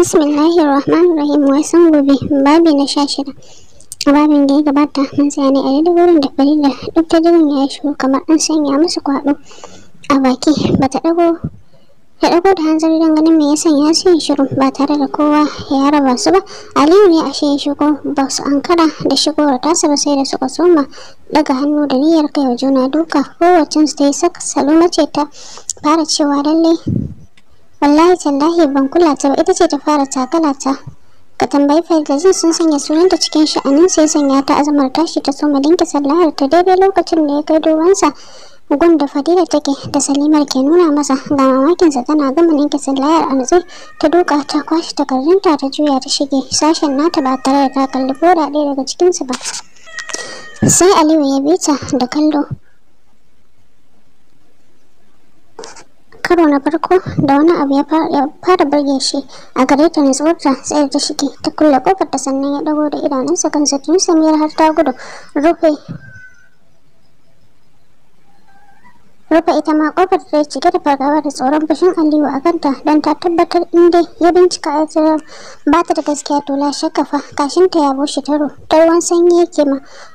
Bismillahirrahmanirrahim. Wasan gobe babi na 16. A babin da ya gabata mun tsaya ne a yadda wurin da Farida duk ta jiran ya shigo kamar an sanya musu kwaɗo a baki. Bata dago da hanzari don ganin me ya sanya su yin shiru ba tare da kowa ya raba su ba. Aliyu ne ashe ya shigo, ba su ankara da shigowar tasa ba sai da suka soma daga hannu da niyyar kai wa juna duka. Kowacensu ta yi saka Saluma ce ta fara cewa lallai wallahi tallahi ban kula ta ba, ita ce ta fara takala ta. Ka tambayi Farida, jin sun sanya sunanta cikin sha'anin sai sanya ta azamar tashi ta soma dinki sallahar ta daidai lokacin da ya kai dubansa gun da Farida take da Salimar ke nuna masa. Ga mamakinsa tana gama ninki sallahar a nutse ta duka ta kwashi takardunta ta juya ta shige sashen nata ba tare da ta kalli ko da ɗaya daga cikinsu ba. Sai Aliyu ya bi ta da kallo karo na farko da wani abu ya fara burge shi a gare ta nutsuwarta sai da ta shige ta kulle kofar ta sannan ya dago da idanunsa kansa tun Samiyar har ta gudu rufe ita ma kofar ta cike da fargaba da tsoron fushin Aliyu a kanta don ta tabbatar in dai ya bincika ya tsira ba ta da gaskiya to la shakka fa kashinta ya bushe taro ta ruwan sanyi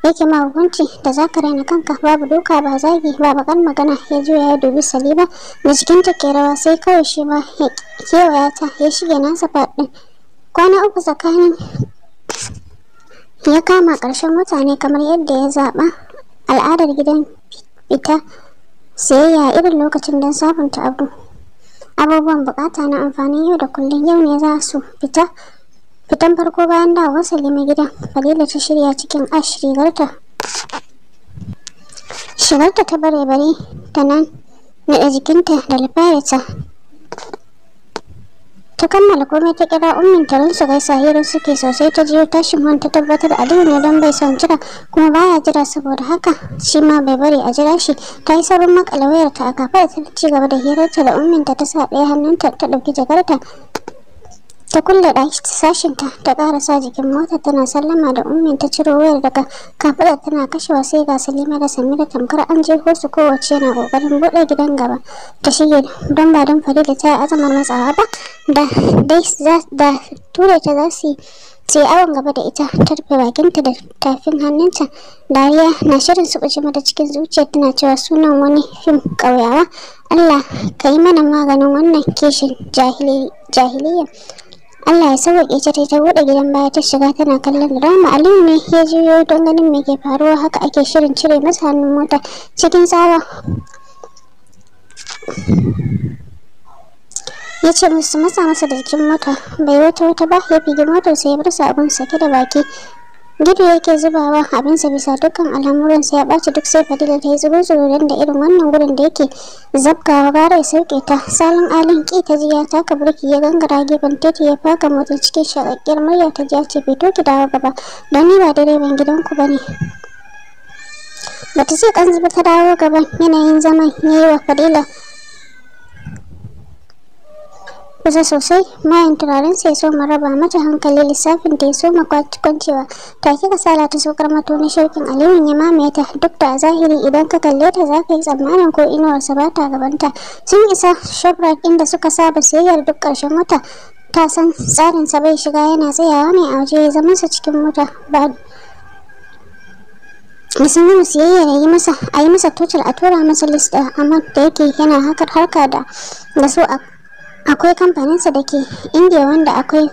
yake ma hukunci da za ka raina kanka. Babu duka ba zagi ba bakan magana. Ya juya ya dubi Salima da jikinta ke rawa sai kawai shi ma ya kewaya ta ya shige nasa faɗin. Kwana uku tsakanin ya kama ƙarshen mutane kamar yadda ya zaɓa al'adar gidan fita sayayya irin lokacin don sabunta abubuwan bukata na amfanin yau da kullum. Yau ne za su fitan farko bayan dawo Salima gidan. Farida ta shirya cikin ash shigarta ta bare ta nan naɗa jikinta da lafayarta ta kammala komai ta kira ummin ta su gaisa hira suke sosai. Ta jiyo tashin man ta tabbatar Aliyu ne don bai son jira kuma baya jira saboda haka shi ma bai bari a jira shi. Ta yi saurin makala wayarta a kafa ta ci gaba da hirarta da ummin ta sa ɗaya hannunta ta ɗauki jakarta ta kulle ɗaki sashinta ta ƙarasa jikin mota tana sallama da ummin ta ciro wayar daga kafaɗa tana kashewa sai ga Salima da Samira tamkar an jefo su kowace na ƙoƙarin buɗe gidan gaba ta shige don ba don Farida ta yi azamar matsawa ba da ture ta za su yi awon gaba da ita. Ta rufe bakinta da tafin hannunta. Dariya na shirin su ɓace mata cikin zuciya tana cewa sunan wani fim ƙauyawa. Allah ka yi mana maganin wannan kishin jahiliya. Allah ya sauwaƙe ta buɗe gidan baya ta shiga tana kallon drama. Aliyu ne ya juyo don ganin me ke faruwa. Haka ake shirin cire masa hannun mota cikin tsawa ya ce musu matsa masa da jikin mota. Bai wata ba ya fige motar sai ya bar abun sake da baki gido yake zubawa abinsa bisa dukkan al'amuransa ya ɓaci duk sai Farida ta yi zuru-zuru da irin wannan gurin da yake zabgawa gara ya sauke ta. Salin alin ƙi ta ji ya taka burki ya gangara gefen titi ya faka motsin cikin shakakkiyar murya ta ji ya ce fito ki dawo gaba don ni ba direban gidanku ba ne. Bata ce kan zuba ta dawo gaban yanayin zaman ya yi wa Farida kusa sosai. Mayan turaren sai so raba mata hankali lissafin ta ya so kwancewa take kasala ta sokar mato na shaukin Aliyu ya mamaye ta duk da a zahiri idan ka kalle ta za ka yi tsammanin ko inuwarsa ba ta gabanta. Sun isa Shoprite inda suka saba sayayyar duk ƙarshen wata. Ta san tsarinsa bai shiga yana tsayawa ne a waje ya zama sa cikin mota ba sun gama siyayya a yi masa total a tura masa list da amma da yake yana harka da su akwai kamfaninsa da ke India wanda akwai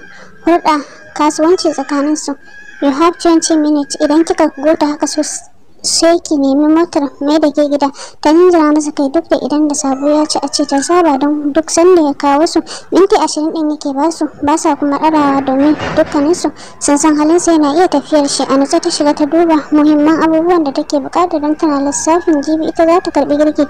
hulɗa kasuwanci tsakaninsu. You have 20 minutes idan kika gota haka sai ki nemi motar mai da ke gida. Ta jinjira masa kai duk da idan da sabo ya ci a ce ta saba don duk sanda ya kawo su minti 20 ɗin yake ba sa kuma ɗarawa domin dukkaninsu sun san halin sai na iya tafiyar shi. A nutse ta shiga ta duba muhimman abubuwan da take buƙata don tana lissafin jibi ita za ta karɓi girki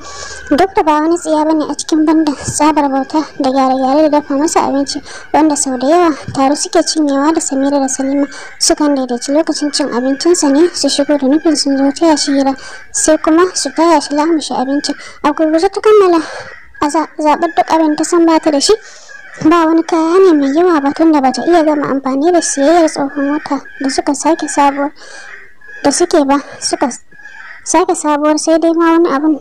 duk da ba wani tsiya bane a cikin banda tsabar bauta da gyare-gyare da dafa masa abinci wanda sau da yawa tare suke cinyewa da Samira da Salima. Sukan daidaici lokacin cin abincinsa ne su shigo da nufin sun zo taya shi hira sai kuma su taya shi lamushi abincin. A gurguje ta kammala a zaɓar duk abin ta san bata da shi. Ba wani kaya ne mai yawa ba tunda bata iya gama amfani da siyayyar tsohon wata da suka sake sabuwar sai dai ma wani abun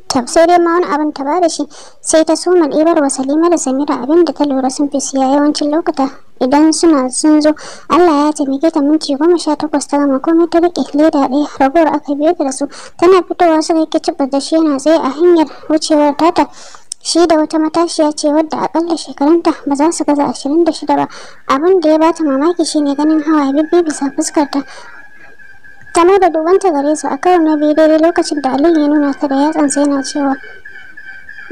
sai dai ma wani abin ta bada shi sai ta soma ɗibar wa Salima da Samira abin da ta lura sun fi siya yawancin lokuta idan sun zo. Allah ya taimake ta minti 18 ta gama komai ta rike leda ɗaya ragowar aka biyo ta da su. Tana fitowa suka yi kicibas da shi yana tsaye a hanyar wucewar tata. Shi da wata matashiya ce wadda akalla shekarunta ba za su gaza 26 ba. Abin da ya bata mamaki shine ganin hawaye bibbi bisa fuskarta. Ta mai da dubanta gare su a karo na biyu daidai lokacin da Aliyu ya nuna ta da yatsansa yana cewa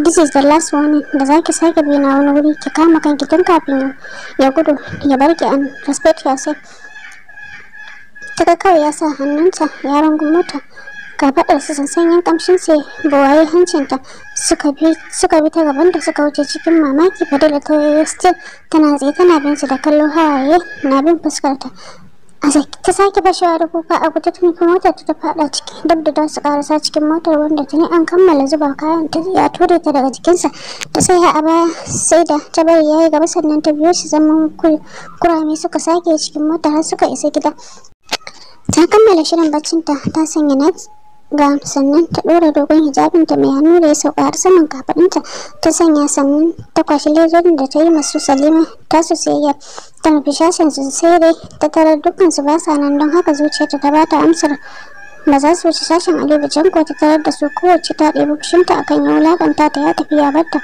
this is the last warning da zaki sake bi na wani wuri ki kama kanki tun kafin ya gudu ya bar ki and respect yourself. Ta ga kawai ya sa hannunta ya rungumo ta kafaɗarsa sansanyen kamshin sai buwaye hancinta suka bi ta gaban da suka wuce cikin mamaki. Fadila ta yi still tana tsaye tana bin su da kallo hawaye na bin fuskarta. Ta sake bashewa da kuka a guje tun motar ta fada ciki dab da su karasa cikin motar wanda tuni an kammala zuba kayan ta ya ture ta daga jikinsa ta sai a baya sai da ta bari yayi gaba sannan ta biyo shi zaman kurame suka sake cikin motar har suka isa gida. Ta kammala shirin baccinta ta sanya net ga sannan ta ɗora dogon hijabinta mai hannu da ya sauka har saman kafaɗinta ta sanya sannan ta kwashi lezodin da ta yi masu Salima ta su sayayya ta nufi shashin su sai dai ta tarar dukkansu ba sa nan don haka zuciyarta ta bata amsar ba za su wuce sashen Aliyu can ko ta tarar da su kowace ta ɗebi fushinta akan ya wulaƙanta ta ya tafi ya barta.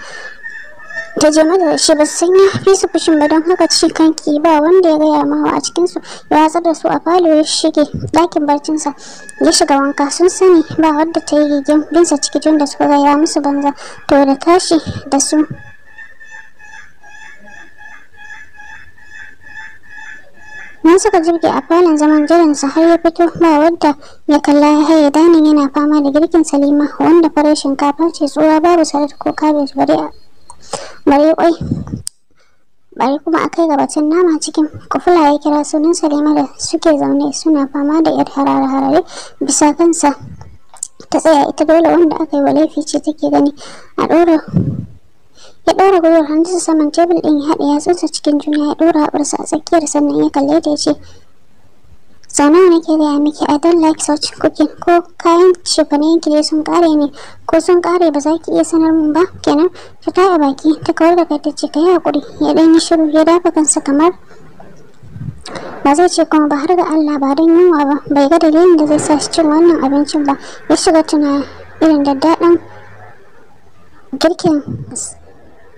Ta je mata da shi ba su sanya fi su fushin ba don haka ci kanki ba wanda ya gaya mawa a cikinsu ya watsar da su a falo ya shige ɗakin barcinsa ya shiga wanka. Sun sani ba wadda ta yi gigin binsa ciki tun da suka gaya musu banza to da tashi da su nan suka jirge a falon zaman jiransa har ya fito ba wadda ya kalla ya haye danin yana fama da girkin Salima wanda farar shinkafa ce tsura babu salat ko kabeji bare kwai bari kuma a kai gabatun nama cikin kufula ya kira sunan Salima da suke zaune suna fama da yar harare bisa kansa ta tsaya ita dole wanda aka yi wa laifi ce take gani ya ɗora gwiwar hannunsa saman tebul ɗin ya haɗe yatsunsa cikin juna ya ɗora haɓarsa a tsakiyar sannan ya kalle ta ya ce sau nawa nake gaya miki I don't like such cooking ko kayan cefane yanki dai sun ƙare ne ko sun ƙare ba za ki iya sanar min ba kenan. Ta taɓa baki ta kawar da kai ta ce ka yi haƙuri ya ɗan yi shiru ya dafa kansa kamar ba zai ce kuma ba har ga Allah ba don yunwa ba bai ga dalilin da zai sa shi cin wannan abincin ba. Ya shiga tuna irin daddaɗan girkin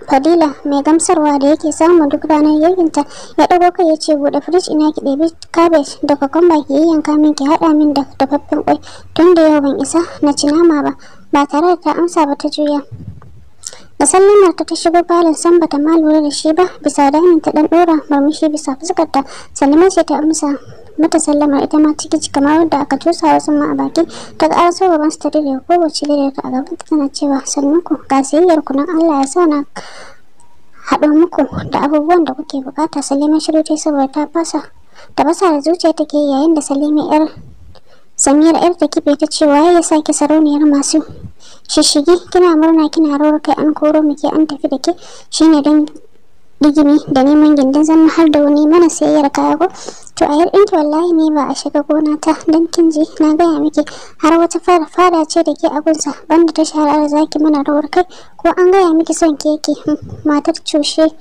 Fadila mai gamsarwa da yake samu duk ranar girkinta. Ya ɗago kai ya ce buɗe firij ina ki ɗebi cabbage da kokomba ki yayyanka min ki haɗa min da dafaffen ƙwai tun da yau ban isa na ci nama ba tare da ta amsa ba ta juya. Da sallamar ta shigo falon san bata ma lura da shi ba bisa danin ta ɗan ɗora murmushi bisa fuskarta. Salima ce ta amsa mata sallamar ita ma ciki kamar wadda aka tusa wasu ma a baki. Ta ga so gaban su ta dire kowace leda ta a gaban tana cewa sannunku ga siyayyar ku nan Allah ya sa na haɗo muku da abubuwan da kuke bukata. Salima shiru ta saboda ta fasa da zuciya take yayin da Samira yar ta kife ta ce waye ya saki sarauniyar masu shishigi kina murna kina rawar kai an koro muke an tafi da ke shine don digimi da neman gindin zama har da wani mana sayayyar kaya ko to a yar ɗinki wallahi ne ba a shiga gona ta don kin ji na gaya miki har wata fada ce da ke agunsa banda ta shahara zaki mana rawar kai ko an gaya miki son keke matar cushe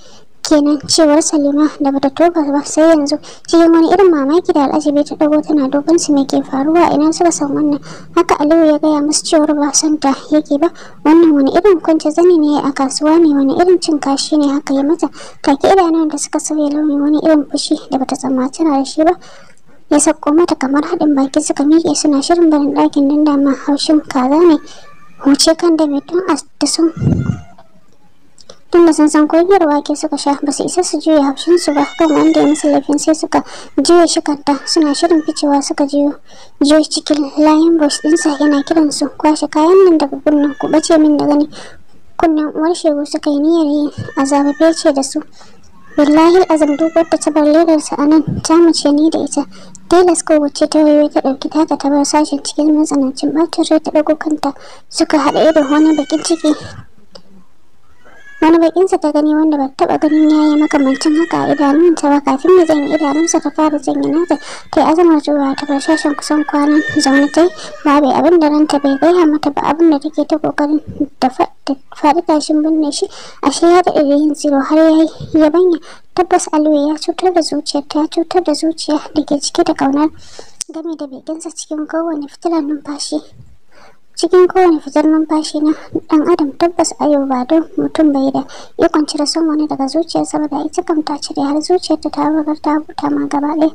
kenan cewar Salima da bata toba ba sai yanzu cikin wani irin mamaki da al'ajabi ta dago tana duban su me ke faruwa ina suka san wannan. Haka Aliyu ya gaya musu cewar ba son ta yake ba wannan wani irin kwance zani ne a kasuwa ne wani irin cin kashi ne haka ya mata take idanun da suka sauya launi wani irin fushi da bata tsammaci tana da shi ba ya sako mata kamar haɗin baki suka miƙe suna shirin barin ɗakin don dama haushin kaza ne huce kan da mai tun da sun tunda sun san koyar wake suka sha ba su isa su juya haushin su ba kan wanda ya musu laifin sai suka juya shi kanta suna shirin ficewa suka juyo cikin layin bush ɗinsa yana kiran su kwashe kayan nan daga kunnen ku bace min da gani. Kunnen uwar shegu suka yi niyyar yin azababe ce da su billahi azam duk wadda ta bar ledarsa a nan ta mace ni da ita. Tilas kowace ta wayo ta ɗauki tata ta bar sashen cikin matsanancin ɓacin rai ta ɗago kanta suka haɗa ido wani bakin ciki wani bakinsa ta gani wanda ba taɓa ganin yayi makamancin haka a idanunta ba. Kafin ya janye idanunsa ta fara janye nata, ta yi azamar zuwa ta bar sashen. Kusan kwanan zaune ta yi, babu abin da ranta bai gaya mata ba, abin da take ta kokarin da faɗi tashin binne shi, ashe ya daɗe da yin tsiro har ya yi yabanya. Tabbas Aliyu ya cutar da zuciyarta, ya cutar da zuciya da ke cike da ƙaunar game da beginsa cikin kowane fitar numfashi na ɗan adam. Tabbas Aliyu ba don mutum bai da ikon cire son wani daga zuciyar, saboda ita kam ta cire har zuciyarta ta bugar ta huta ma gaba ɗaya.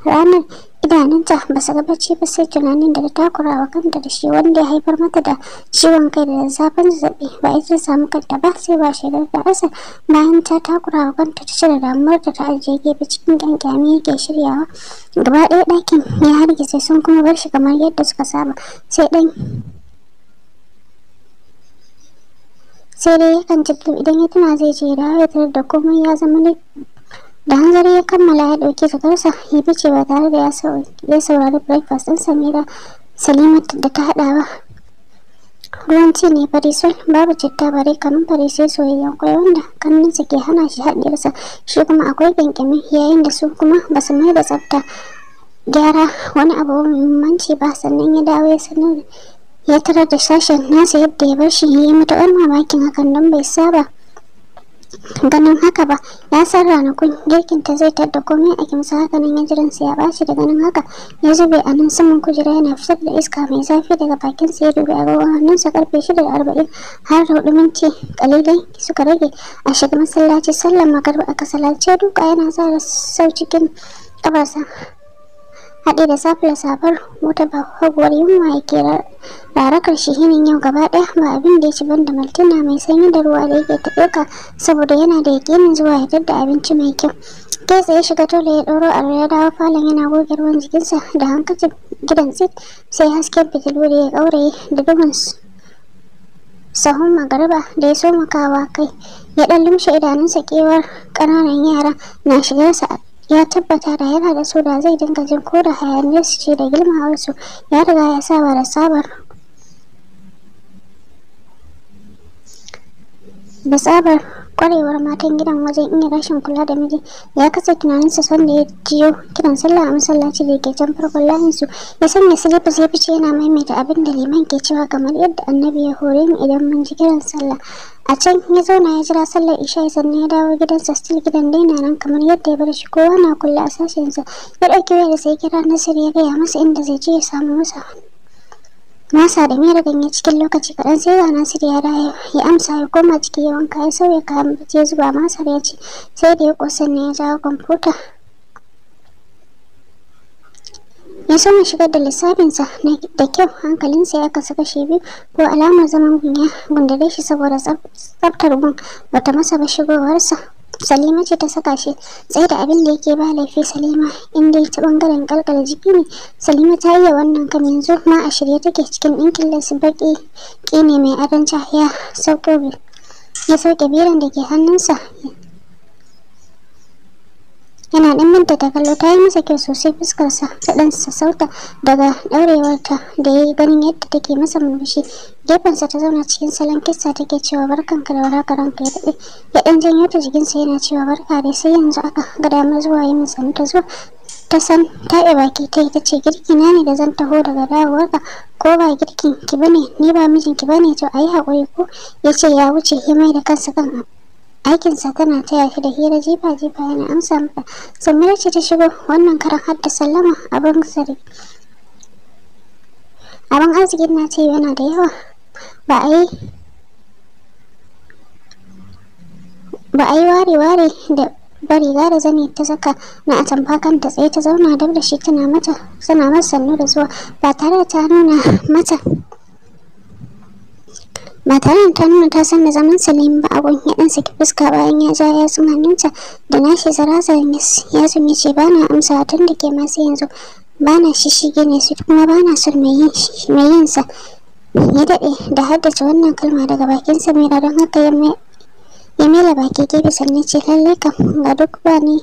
Ranar idanunta ba su ga bacci ba sai tunanin da ta takura wa kanta da shi, wanda ya haifar mata da ciwon kai da zafin zazzaɓi. Ba ita ta samu kanta ba sai ba shaidar da asa, bayan ta takura wa kanta ta cire damuwar da ta ajiye gefe, cikin ƙyanƙyami yake shiryawa. Gaba ɗaya ɗakin ya hargitse, sun kuma bar shi kamar yadda suka saba, sai dai yakan jiddu idan ya tuna zai je dawo ya tarar da komai ya zama ne. Da hanzari ya kammala ya ɗauki jakarsa ya fice ba tare da ya saurari breakfast ɗin Salima da ta haɗa ba. Ruwan ci ne fari sol, babu citta bare kanumfari sai soyayyen kwai wanda kannunsa ke hana shi haɗiyarsa, shi kuma akwai ƙyanƙyami, yayin da su kuma ba su mai da tsafta gyara wani abu muhimmanci ba. Sannan ya dawo ya tarar da sashen nasa yadda ya bar shi, ya yi matuƙar mamakin hakan don bai saba ganin haka ba. Ya san ranakun girkinta zai tadda komai a kimsa, hakanan ya jiransa ya bashi da ganin haka. Ya zube a nan saman kujera yana fitar da iska mai zafi daga bakinsa, ya dubi agogon hannunsa karfe 6:40 har da 4 minti kalilai suka rage a shiga masallaci. Sallar magariba aka sallace, duka yana zara sau cikin kafarsa haɗe da safar wata bahaguwar yunwa yake rarakar shi. Yinin yau gaba ɗaya ba abin da ya ci banda maltina mai sanyi da ruwa da yake ta ɗauka, saboda yana da yakinin zuwa ya tadda abinci mai kyau. Kai tsaye shiga tole ya ɗauro a ya dawo falon yana goge ruwan jikinsa da hankacin gidan tsit, sai hasken fitilu da ya ƙauraye da duhun sahun magariba da ya soma kawa kai. Ya ɗan lumshe idanunsa, kewar ƙananan yara na shigarsa. Ya tabbata da yana da su da zai dinga jin ko da hayaniyar su ce da girmawarsu. Ya riga ya saba da tsabar kwarewar matan gidan wajen iya rashin kula da miji. Ya kasa tunaninsa sanda ya jiyo kiran sallah a masallaci da ke can farkon layinsu. Ya sanya silifas ya fice yana maimaita abin da liman ke cewa, kamar yadda annabi ya hore mu idan mun ji kiran sallah. A can ya zauna ya jira sallar isha, sannan ya dawo gidansa. Still gidan daina nan kamar yadda ya bar shi, kowa na kulle a sashensa. Ya ɗauki wayar sai kira Nasir ya gaya masa inda zai je ya samu masa da miyar ganye. Cikin lokaci kaɗan sai ga Nasir ya dawo, ya amsa ya koma ciki ya wanka ya sauya kayan bacci ya zuba masa ya ci, sai da ya ƙosa ne ya jawo kwamfuta ya soma shigar da lissafinsa da kyau. Hankalinsa ya kasu kashe biyu, ko alamar zaman gun ya gundare shi saboda tsaftar gun bata masa ba. Shigowarsa Salima ce ta saka shi tsaye da abin da yake ba laifi. Salima inda ta bangaren kalkal jiki ne, Salima ta iya wannan kam yanzu ma a shirye take. Cikin ɗinkin lasu baki ne mai adon ya sauke biran da ke hannunsa yana ɗan minta ta kallo. Ta yi masa kyau sosai, fuskarsa ta ɗan sassauta daga ɗaurewarta da ya yi ganin yadda take masa murmushi. Gefensa ta zauna cikin salon kissa take cewa, barkanka da warhaka ranka ya daɗe. Ya ɗan janyo ta jikinsa yana cewa, barka dai, sai yanzu aka ga damar zuwa yi min sanu ta zuwa. Ta san taɓe baki ta yi ta ce, girki na ne da zan taho daga dawowarka, ko ba girkin ki bane, ni ba mijinki bane, to a yi haƙuri ko. Ya ce ya wuce, ya mai da kansa kan aikinsa. Tana taya shi da hira jifa-jifa yana amsa mata. Samira ce ta shigo, wannan karan har da sallama. Abin arzikin na ce yana da yawa, ba a yi ware-ware da bari riga da zani ta saka na atamfa kanta tsaye ta zauna dab da shi tana masa sannu da zuwa ba tare da ta nuna ta san da zaman Salim ba. Abun ya dan saki fuska bayan ya ja yatsun hannunta da nashi zarazaran yatsun ya ce, bana amsa tun da ke masu yanzu bana shishige ne su, kuma bana son mai yin sa. Ya daɗe da haddace wannan kalma daga bakin Samira, don haka ya mela baki gefe sannan ce, lallai kam ga duk ba ni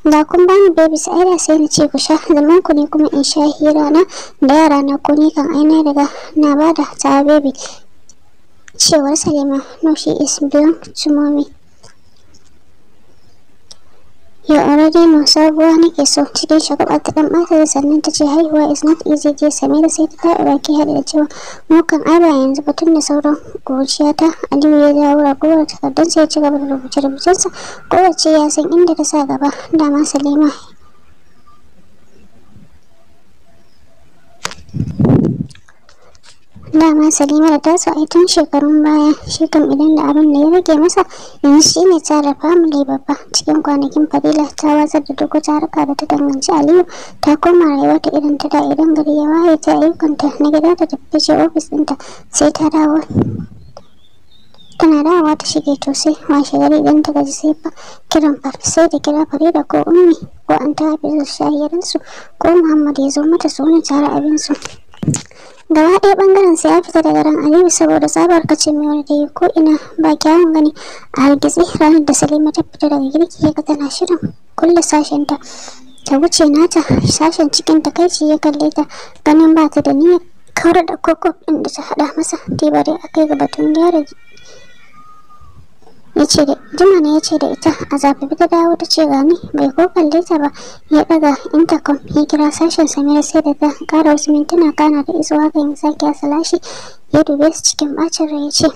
da kun bani baby sai da sai na ce ku sha zaman ku ne kuma in sha hira na da yara na, ko ni kan aina daga na bada ta baby. cewar Salima. No, she is belong to mommy. You already know. Sabuwa nake so. Cikin shagwaba ta dan ɓata sannan ta ce haihuwa is not easy je Samira sai ta taɓa baki haɗe da cewa mu kan ai ba yanzu ba tun da sauran ƙuruciya ta. Aliyu ya jawo ragowar takardun sai ya ci gaba da rubuce-rubucensa. Kowace ya san inda ta sa gaba. Dama Salima da taso ai tun shekarun baya. Shi kam idan da abin da ya rage masa yanzu shine tsara family babba. Cikin kwanakin Fadila ta watsar da duk wata harka da ta danganci Aliyu, ta koma rayuwa ta irin ta da. Idan gari ya waye ta ayyukanta na gida ta tafi ce ofis ɗinta sai ta dawo. Tana dawowa ta shige to sai washe gari idan ta gaji sai fa kiran sai da kira Farida ko Ummi ko an ta hafi shahirinsu ko Muhammad ya zo mata su wani tare abinsu. Gaba ɗaya ɓangaren sai ya fita daga ran Aliyu saboda tsabar kacemewar da ya ko ina ba kyawun gani. A hargitsi ranar da Salima ta fita daga girki ya ga tana shirin kulle sashenta ta wuce nata sashen cikin takaici ya kalle ta ganin ba ta da niyyar kawar da kokof ɗin da ta haɗa masa. Tibare a kai ga batun gyara ya ce da ita a zafafi ta dawo ta ce gani bai ko kalle ta ba. Ya daga intercom ya kira sashen Samira sai da ta kara wasu mintuna kana da iso hakan ya sake asalashi ya dube su cikin bacin rai ya ce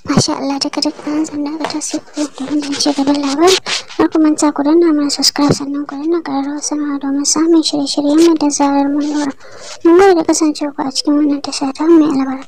masha Allah daga an sanda ka ta sai ku domin ci gaban labarin. Na kuma ta ku danna mana subscribe sannan ku danna ƙararrawar sanarwa domin samun shirye-shiryen mu da zarar mun dora. Mun gode da kasancewa ku a cikin wannan tasha ta mai albarka.